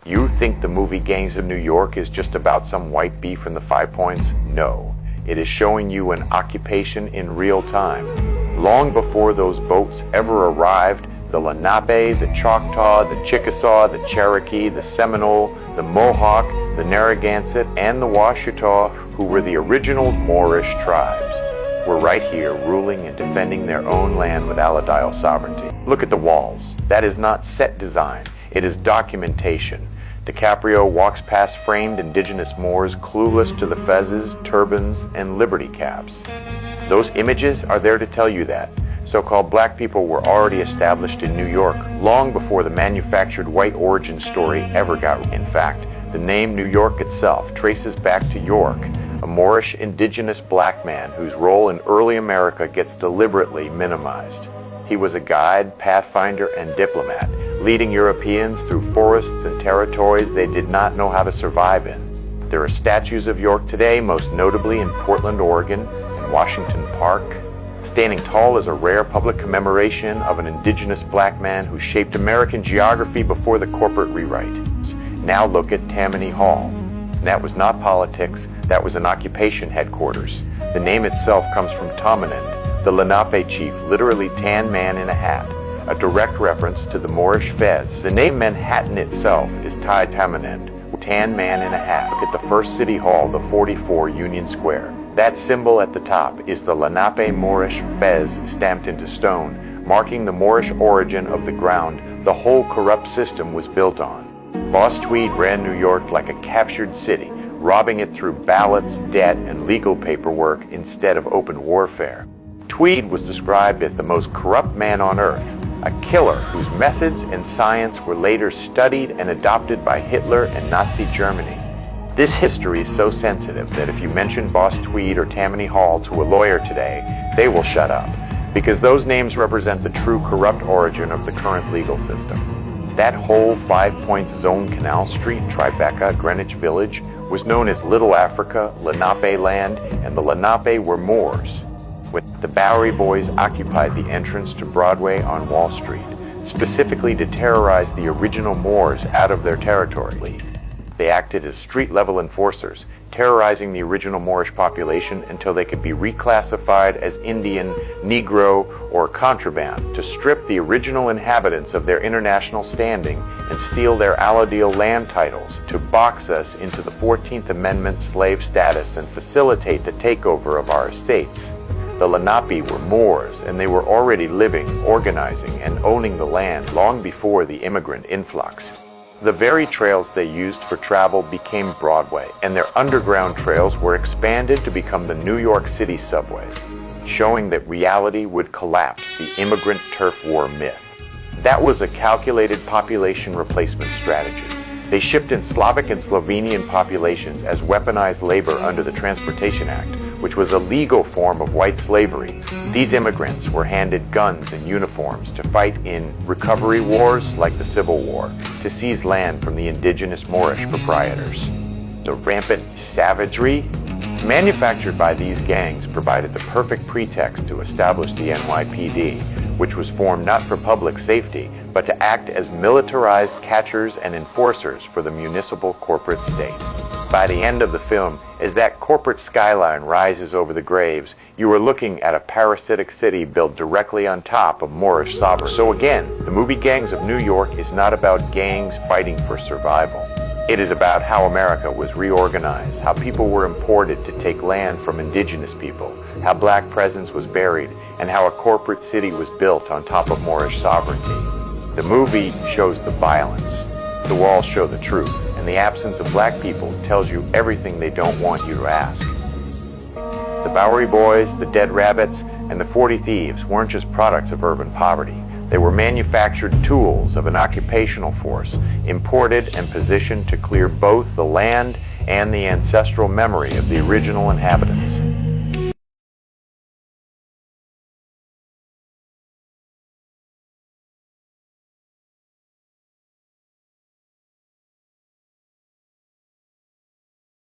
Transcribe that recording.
You think the movie Gangs of New York is just about some white beef in the Five Points? No. It is showing you an occupation in real time. Long before those boats ever arrived, the Lenape, the Choctaw, the Chickasaw, the Cherokee, the Seminole, the Mohawk, the Narragansett, and the Washita, who were the original Moorish tribes, were right here ruling and defending their own land with Aladial sovereignty. Look at the walls. That is not set design. It is documentation. DiCaprio walks past framed indigenous Moors clueless to the fezzes, turbans, and liberty caps. Those images are there to tell you that. So-called black people were already established in New York long before the manufactured white origin story ever got. In fact, the name New York itself traces back to York, a Moorish indigenous black man whose role in early America gets deliberately minimized. He was a guide, pathfinder, and diplomat, leading Europeans through forests and territories they did not know how to survive in. There are statues of York today, most notably in Portland, Oregon, and Washington Park. Standing tall is a rare public commemoration of an indigenous black man who shaped American geography before the corporate rewrite. Now look at Tammany Hall. That was not politics, that was an occupation headquarters. The name itself comes from Tamanend, the Lenape chief, literally tan man in a hat, a direct reference to the Moorish fez. The name Manhattan itself is Tai Tamanend, tan man in a hat. Look at the first city hall, the 44 Union Square. That symbol at the top is the Lenape Moorish fez stamped into stone, marking the Moorish origin of the ground the whole corrupt system was built on. Boss Tweed ran New York like a captured city, robbing it through ballots, debt, and legal paperwork instead of open warfare. Tweed was described as the most corrupt man on earth, a killer whose methods and science were later studied and adopted by Hitler and Nazi Germany. This history is so sensitive that if you mention Boss Tweed or Tammany Hall to a lawyer today, they will shut up, because those names represent the true corrupt origin of the current legal system. That whole 5 Points zone, Canal Street, Tribeca, Greenwich Village, was known as Little Africa, Lenape land, and the Lenape were Moors. The Bowery Boys occupied the entrance to Broadway on Wall Street, specifically to terrorize the original Moors out of their territory. They acted as street-level enforcers, terrorizing the original Moorish population until they could be reclassified as Indian, Negro, or contraband to strip the original inhabitants of their international standing and steal their allodial land titles, to box us into the 14th Amendment slave status and facilitate the takeover of our estates. The Lenape were Moors, and they were already living, organizing, and owning the land long before the immigrant influx. The very trails they used for travel became Broadway, and their underground trails were expanded to become the New York City subways, showing that reality would collapse the immigrant turf war myth. That was a calculated population replacement strategy. They shipped in Slavic and Slovenian populations as weaponized labor under the Transportation Act, which was a legal form of white slavery. These immigrants were handed guns and uniforms to fight in recovery wars like the Civil War, to seize land from the indigenous Moorish proprietors. The rampant savagery manufactured by these gangs provided the perfect pretext to establish the NYPD, which was formed not for public safety, but to act as militarized catchers and enforcers for the municipal corporate state. By the end of the film, as that corporate skyline rises over the graves, you are looking at a parasitic city built directly on top of Moorish sovereignty. So again, the movie Gangs of New York is not about gangs fighting for survival. It is about how America was reorganized, how people were imported to take land from indigenous people, how black presence was buried, and how a corporate city was built on top of Moorish sovereignty. The movie shows the violence. The walls show the truth, and the absence of black people tells you everything they don't want you to ask. The Bowery Boys, the Dead Rabbits, and the 40 Thieves weren't just products of urban poverty. They were manufactured tools of an occupational force, imported and positioned to clear both the land and the ancestral memory of the original inhabitants.